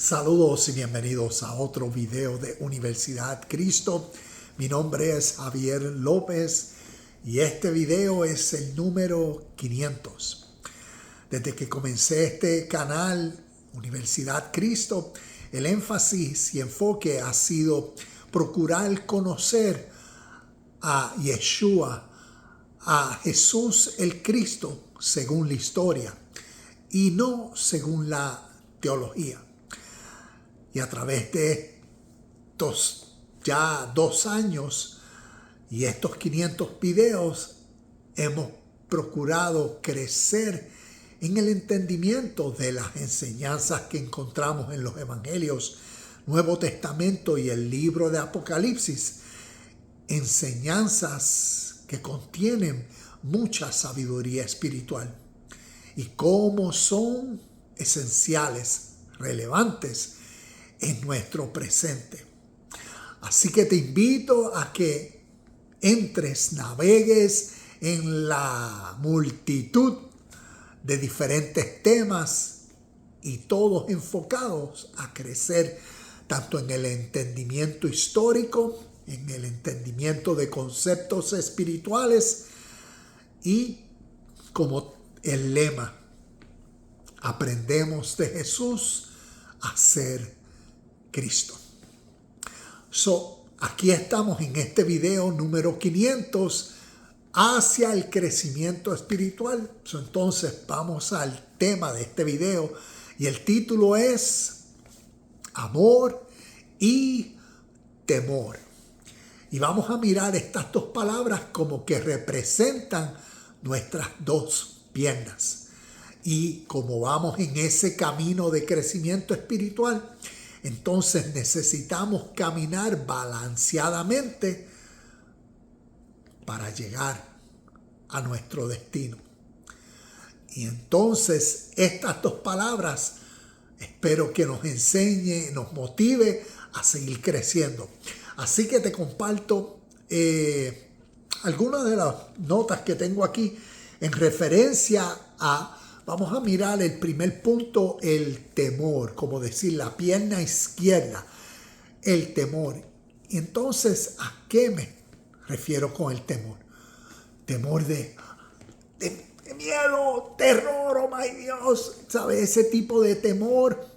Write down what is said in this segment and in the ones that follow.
Saludos y bienvenidos a otro video de Universidad Cristo. Mi nombre es Javier López y este video es el número 500. Desde que comencé este canal, Universidad Cristo, el énfasis y enfoque ha sido procurar conocer a Yeshua, a Jesús el Cristo, según la historia y no según la teología. Y a través de estos ya 2 años y estos 500 videos hemos procurado crecer en el entendimiento de las enseñanzas que encontramos en los Evangelios, Nuevo Testamento y el libro de Apocalipsis. Enseñanzas que contienen mucha sabiduría espiritual y cómo son esenciales, relevantes en nuestro presente. Así que te invito a que entres, navegues en la multitud de diferentes temas y todos enfocados a crecer tanto en el entendimiento histórico, en el entendimiento de conceptos espirituales y como el lema, aprendemos de Jesús a ser Cristo. Aquí estamos en este video número 500 hacia el crecimiento espiritual. Entonces vamos al tema de este video y el título es Amor y Temor. Y vamos a mirar estas dos palabras como que representan nuestras dos piernas. Y como vamos en ese camino de crecimiento espiritual, entonces necesitamos caminar balanceadamente para llegar a nuestro destino. Y entonces estas dos palabras espero que nos enseñe, nos motive a seguir creciendo. Así que te comparto algunas de las notas que tengo aquí en referencia a... Vamos a mirar el primer punto, el temor, como decir la pierna izquierda, el temor. Y entonces, ¿a qué me refiero con el temor? Temor de miedo, terror, oh my Dios, ¿sabes? Ese tipo de temor.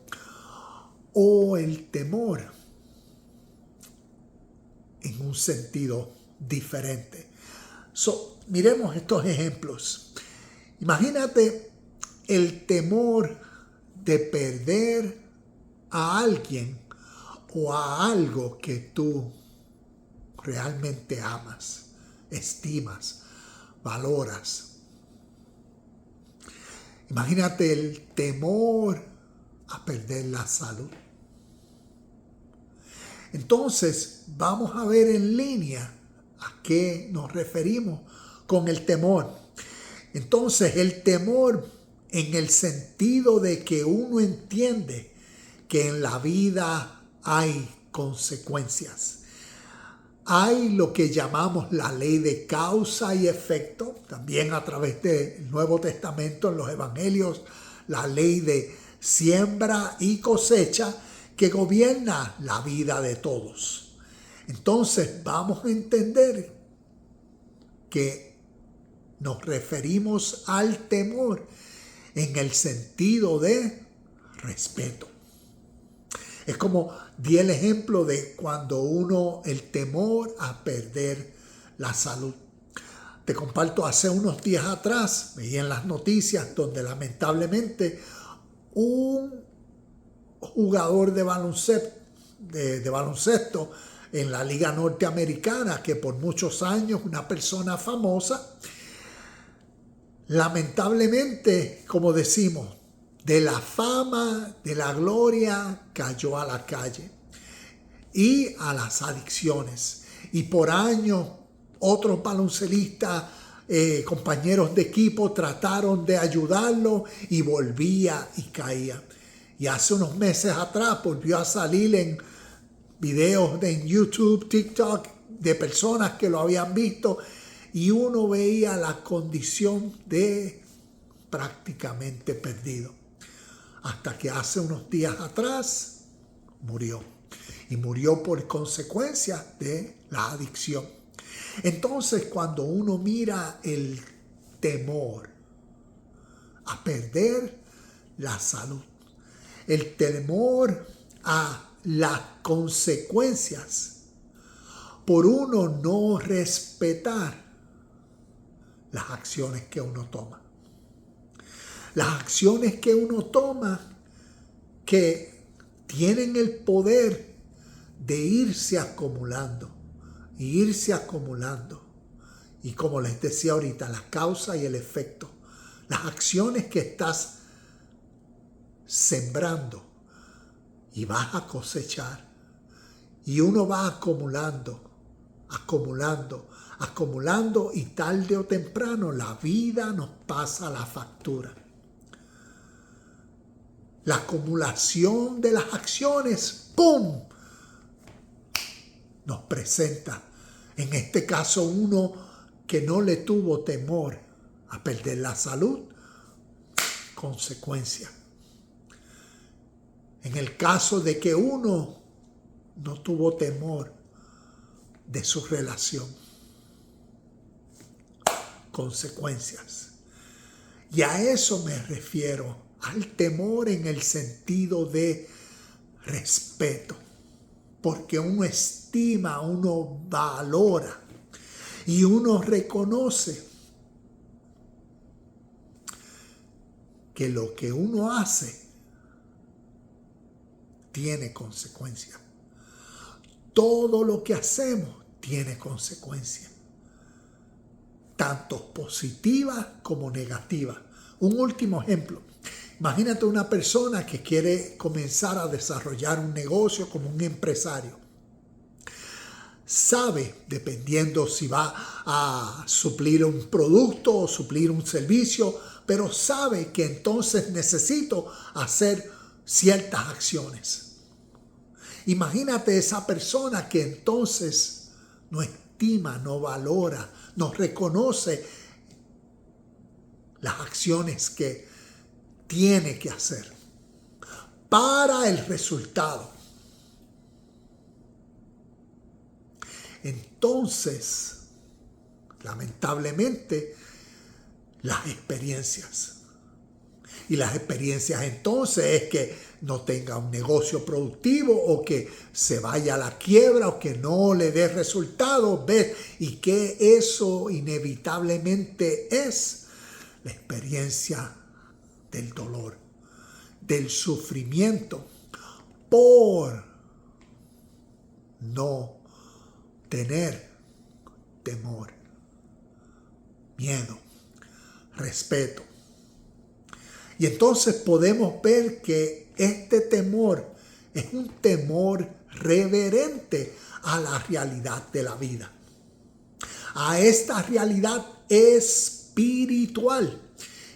O el temor en un sentido diferente. Miremos estos ejemplos. Imagínate el temor de perder a alguien o a algo que tú realmente amas, estimas, valoras. Imagínate el temor a perder la salud. Entonces, vamos a ver en línea a qué nos referimos con el temor. Entonces, el temor en el sentido de que uno entiende que en la vida hay consecuencias. Hay lo que llamamos la ley de causa y efecto, también a través del Nuevo Testamento, en los Evangelios, la ley de siembra y cosecha que gobierna la vida de todos. Entonces vamos a entender que nos referimos al temor en el sentido de respeto. Es como di el ejemplo de cuando el temor a perder la salud. Te comparto, hace unos días atrás, veía en las noticias donde lamentablemente un jugador de baloncesto en la Liga Norteamericana, que por muchos años una persona famosa, lamentablemente, como decimos, de la fama, de la gloria, cayó a la calle y a las adicciones. Y por años, otros baloncelistas, compañeros de equipo, trataron de ayudarlo y volvía y caía. Y hace unos meses atrás volvió a salir en videos en YouTube, TikTok, de personas que lo habían visto. Y uno veía la condición de prácticamente perdido. hasta que hace unos días atrás murió. Y murió por consecuencia de la adicción. Entonces, cuando uno mira el temor a perder la salud, el temor a las consecuencias por uno no respetar las acciones que uno toma. Las acciones que uno toma que tienen el poder de irse acumulando, y irse acumulando. Y como les decía ahorita, la causa y el efecto. Las acciones que estás sembrando y vas a cosechar. Y uno va acumulando, acumulando y tarde o temprano la vida nos pasa la factura. La acumulación de las acciones, ¡pum!, nos presenta, en este caso, uno que no le tuvo temor a perder la salud, consecuencia. En el caso de que uno no tuvo temor de su relación, consecuencias. Y a eso me refiero, al temor en el sentido de respeto. Porque uno estima, uno valora y uno reconoce que lo que uno hace tiene consecuencias. Todo lo que hacemos tiene consecuencias, tanto positivas como negativas. Un último ejemplo. Imagínate una persona que quiere comenzar a desarrollar un negocio como un empresario. Sabe, dependiendo si va a suplir un producto o suplir un servicio, pero sabe que entonces necesito hacer ciertas acciones. Imagínate esa persona que entonces no estima, no valora, no reconoce las acciones que tiene que hacer para el resultado. Entonces, lamentablemente, las experiencias. Y las experiencias entonces es que no tenga un negocio productivo o que se vaya a la quiebra o que no le dé resultados, ¿ves? Y que eso inevitablemente es la experiencia del dolor, del sufrimiento por no tener temor, miedo, respeto. Y entonces podemos ver que este temor es un temor reverente a la realidad de la vida, a esta realidad espiritual.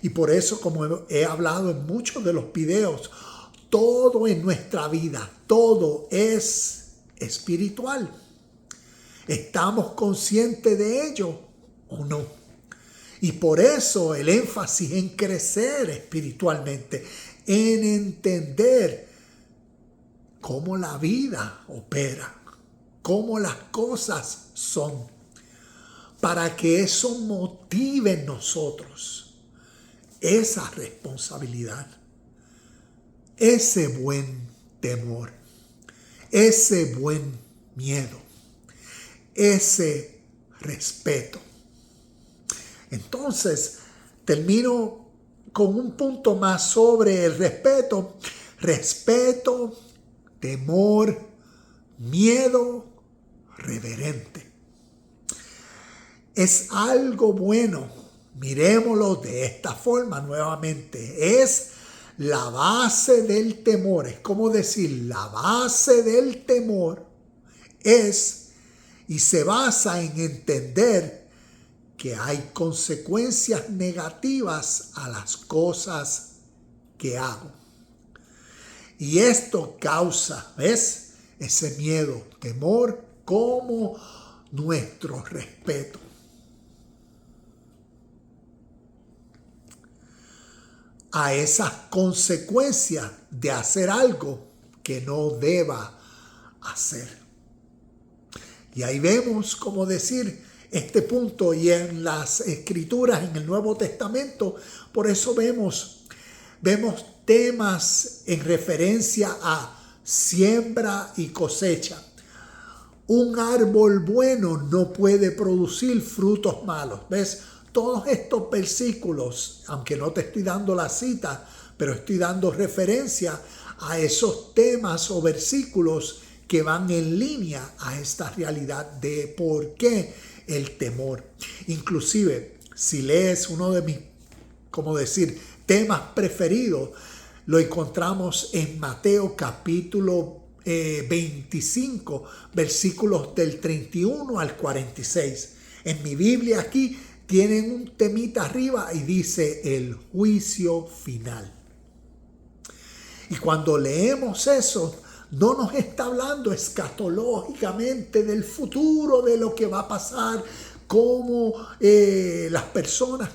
Y por eso, como he hablado en muchos de los videos, todo en nuestra vida, todo es espiritual. ¿Estamos conscientes de ello o no? Y por eso el énfasis en crecer espiritualmente, en entender cómo la vida opera, cómo las cosas son, para que eso motive en nosotros esa responsabilidad, ese buen temor, ese buen miedo, ese respeto. Entonces, termino con un punto más sobre el respeto. Respeto, temor, miedo reverente. Es algo bueno. Mirémoslo de esta forma nuevamente. Es la base del temor. Es como decir, la base del temor es y se basa en entender que hay consecuencias negativas a las cosas que hago. Y esto causa, ¿ves?, ese miedo, temor, como nuestro respeto. a esas consecuencias de hacer algo que no deba hacer. Y ahí vemos, como decir, este punto, y en las Escrituras, en el Nuevo Testamento, por eso vemos temas en referencia a siembra y cosecha. Un árbol bueno no puede producir frutos malos. ¿Ves? Todos estos versículos, aunque no te estoy dando la cita, pero estoy dando referencia a esos temas o versículos que van en línea a esta realidad de por qué el temor. Inclusive, si lees uno de mis, temas preferidos, lo encontramos en Mateo capítulo 25, versículos del 31 al 46. En mi Biblia aquí tienen un temita arriba y dice el juicio final. Y cuando leemos eso, no nos está hablando escatológicamente del futuro, de lo que va a pasar, como las personas,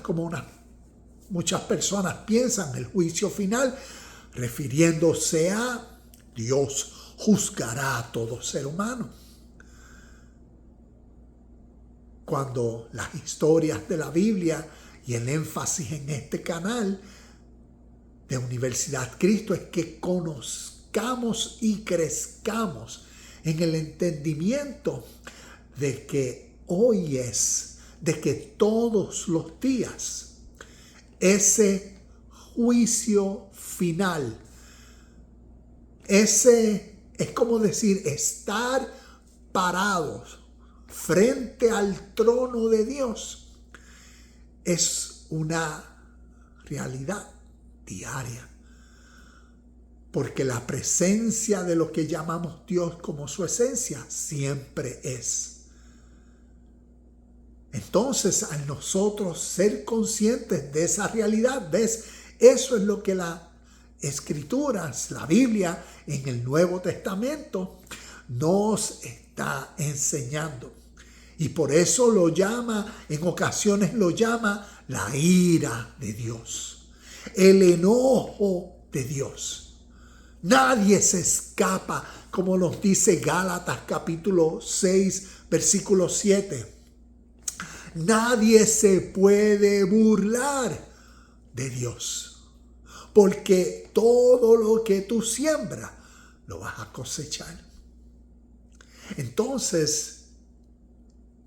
muchas personas piensan el juicio final, refiriéndose a Dios juzgará a todo ser humano. Cuando las historias de la Biblia y el énfasis en este canal de Universidad Cristo es que conozcamos y crezcamos en el entendimiento de que hoy de que todos los días ese juicio final, ese es como decir estar parados frente al trono de Dios, es una realidad diaria. Porque la presencia de lo que llamamos Dios como su esencia siempre es. Entonces, al nosotros ser conscientes de esa realidad, ¿ves? Eso es lo que las Escrituras, la Biblia en el Nuevo Testamento nos está enseñando. Y por eso lo llama, en ocasiones lo llama la ira de Dios, el enojo de Dios. Nadie se escapa, como nos dice Gálatas capítulo 6, versículo 7. Nadie se puede burlar de Dios, porque todo lo que tú siembras lo vas a cosechar. Entonces,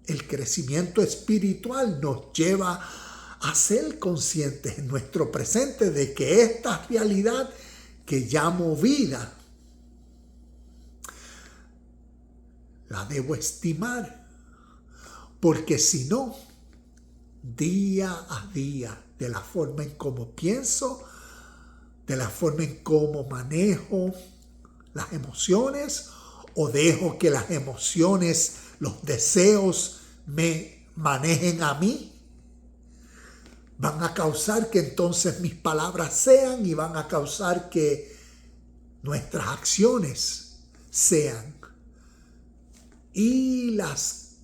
el crecimiento espiritual nos lleva a ser conscientes en nuestro presente de que esta realidad que llamo vida, la debo estimar, porque si no, día a día, de la forma en cómo pienso, de la forma en cómo manejo las emociones, o dejo que las emociones, los deseos me manejen a mí, van a causar que entonces mis palabras sean y van a causar que nuestras acciones sean. Y las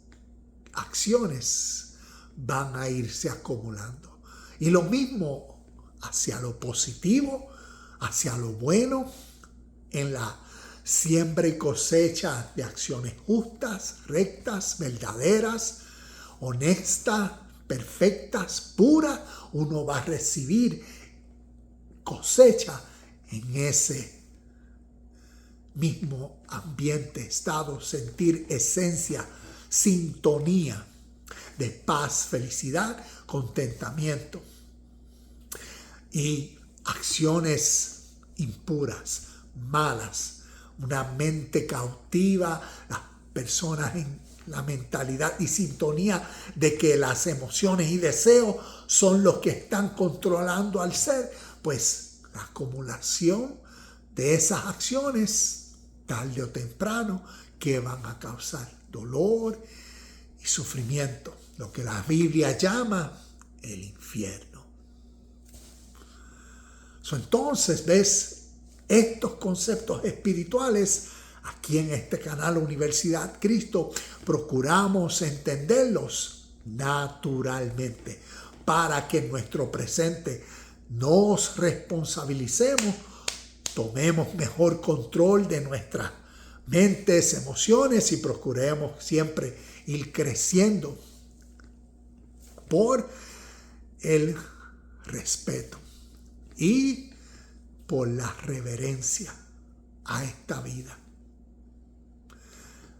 acciones van a irse acumulando. Y lo mismo hacia lo positivo, hacia lo bueno, en la siembra y cosecha de acciones justas, rectas, verdaderas, honestas, perfectas, puras, uno va a recibir cosecha en ese mismo ambiente, estado, sentir, esencia, sintonía de paz, felicidad, contentamiento y acciones impuras, malas, una mente cautiva, las personas en la mentalidad y sintonía de que las emociones y deseos son los que están controlando al ser, pues la acumulación de esas acciones, tarde o temprano, que van a causar dolor y sufrimiento, lo que la Biblia llama el infierno. Entonces, ¿ves? Estos conceptos espirituales, aquí en este canal Universidad Cristo, procuramos entenderlos naturalmente para que en nuestro presente nos responsabilicemos, tomemos mejor control de nuestras mentes, emociones y procuremos siempre ir creciendo por el respeto y por la reverencia a esta vida.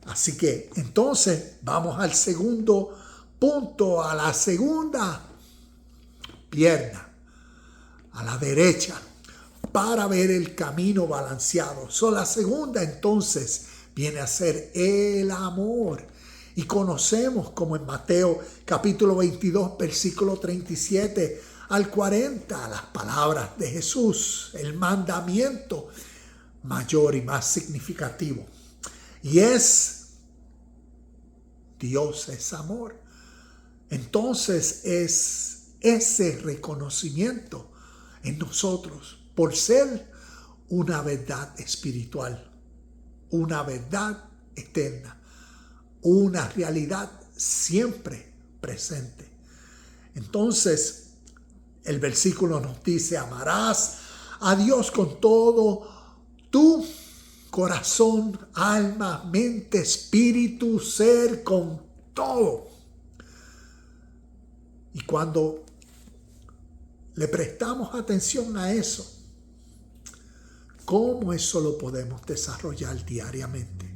Así que entonces vamos al segundo punto, a la segunda pierna, a la derecha, para ver el camino balanceado. La segunda entonces viene a ser el amor. Y conocemos como en Mateo capítulo 22, versículo 37 al 40, las palabras de Jesús, el mandamiento mayor y más significativo. Y Dios es amor. Entonces es ese reconocimiento en nosotros por ser una verdad espiritual, una verdad eterna, una realidad siempre presente. Entonces, el versículo nos dice: amarás a Dios con todo tu corazón, alma, mente, espíritu, ser, con todo. Y cuando le prestamos atención a eso, ¿cómo eso lo podemos desarrollar diariamente?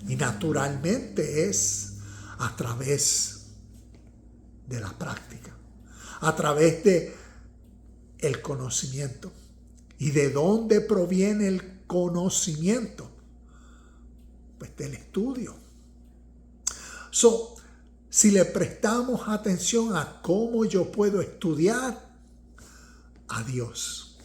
Y naturalmente es a través de la práctica, a través de el conocimiento. ¿Y de dónde proviene el conocimiento? Pues del estudio. Si le prestamos atención a cómo yo puedo estudiar a Dios,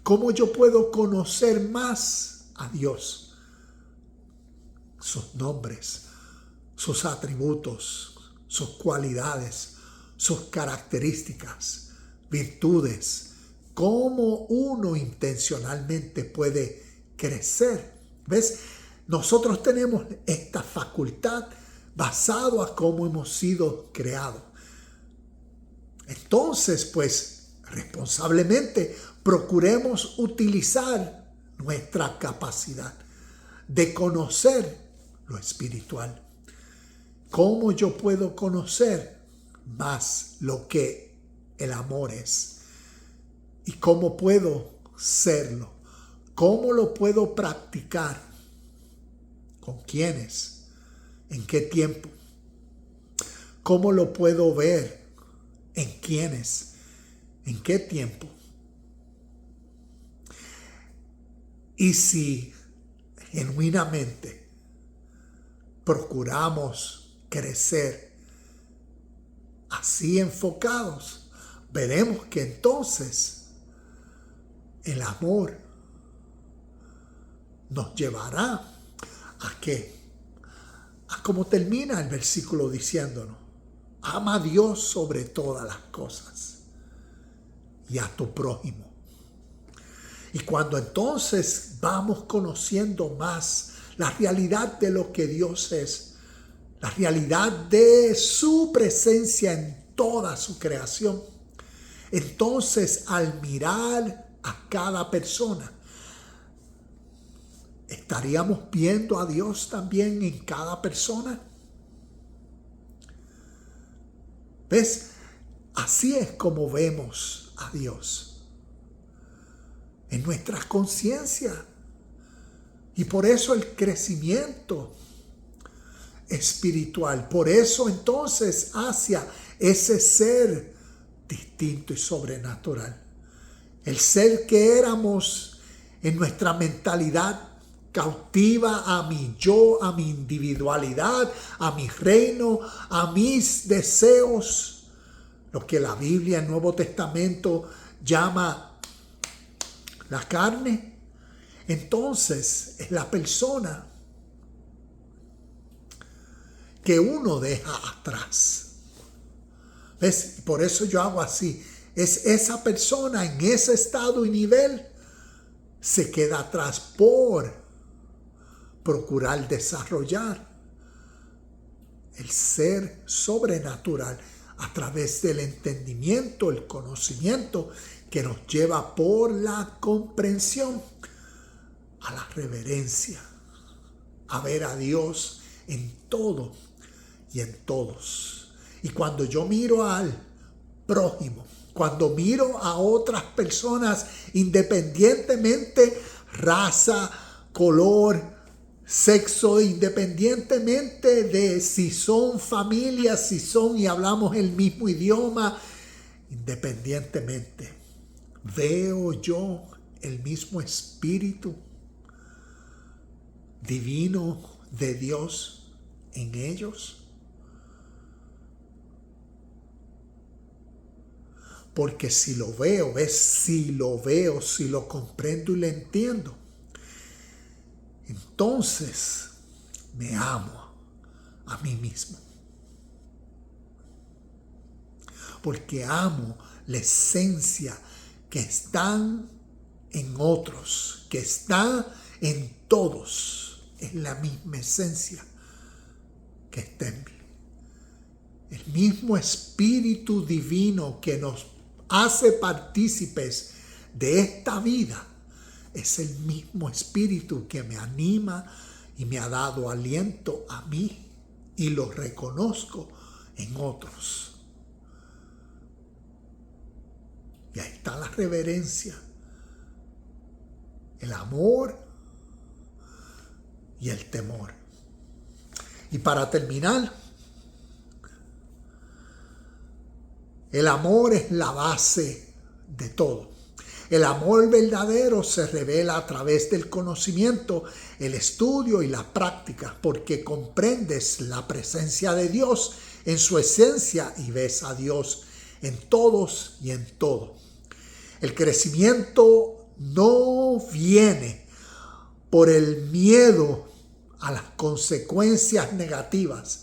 cómo yo puedo conocer más a Dios, sus nombres, sus atributos, sus cualidades, sus características, virtudes, cómo uno intencionalmente puede crecer. ¿Ves? Nosotros tenemos esta facultad basado a cómo hemos sido creados. Entonces, pues, responsablemente procuremos utilizar nuestra capacidad de conocer lo espiritual. ¿Cómo yo puedo conocer más lo que el amor es? ¿Y cómo puedo serlo? ¿Cómo lo puedo practicar? ¿Con quiénes? ¿En qué tiempo? ¿Cómo lo puedo ver? ¿En quiénes? ¿En qué tiempo? Y si genuinamente procuramos crecer así enfocados, veremos que entonces el amor nos llevará ¿a qué? A como termina el versículo diciéndonos: ama a Dios sobre todas las cosas y a tu prójimo. Y cuando entonces vamos conociendo más la realidad de lo que Dios es, la realidad de su presencia en toda su creación, entonces al mirar a cada persona, ¿estaríamos viendo a Dios también en cada persona? ¿Ves? Así es como vemos a Dios en nuestras conciencias. Y por eso el crecimiento espiritual, por eso entonces hacia ese ser distinto y sobrenatural. El ser que éramos en nuestra mentalidad cautiva a mi yo, a mi individualidad, a mi reino, a mis deseos, lo que la Biblia, el Nuevo Testamento llama la carne. Entonces es la persona que uno deja atrás. ¿Ves? Por eso yo hago así. Es esa persona en ese estado y nivel se queda atrás por procurar desarrollar el ser sobrenatural a través del entendimiento, el conocimiento que nos lleva por la comprensión a la reverencia, a ver a Dios en todo y en todos. Y cuando yo miro al prójimo, cuando miro a otras personas, independientemente raza, color, sexo, independientemente de si son familias, si son y hablamos el mismo idioma, independientemente, veo yo el mismo espíritu divino de Dios en ellos. Porque si lo veo, si lo comprendo y lo entiendo, entonces me amo a mí mismo. Porque amo la esencia que está en otros, que está en todos. Es la misma esencia que está en mí. El mismo espíritu divino que nos hace partícipes de esta vida es el mismo espíritu que me anima y me ha dado aliento a mí y lo reconozco en otros. Y ahí está la reverencia, el amor y el temor. Y para terminar, el amor es la base de todo. El amor verdadero se revela a través del conocimiento, el estudio y la práctica, porque comprendes la presencia de Dios en su esencia y ves a Dios en todos y en todo. El crecimiento no viene por el miedo a las consecuencias negativas,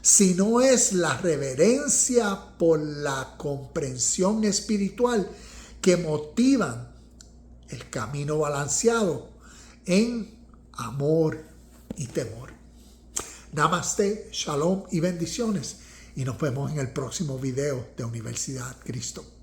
sino es la reverencia por la comprensión espiritual que motivan el camino balanceado en amor y temor. Namaste, shalom y bendiciones. Y nos vemos en el próximo video de Universidad Cristo.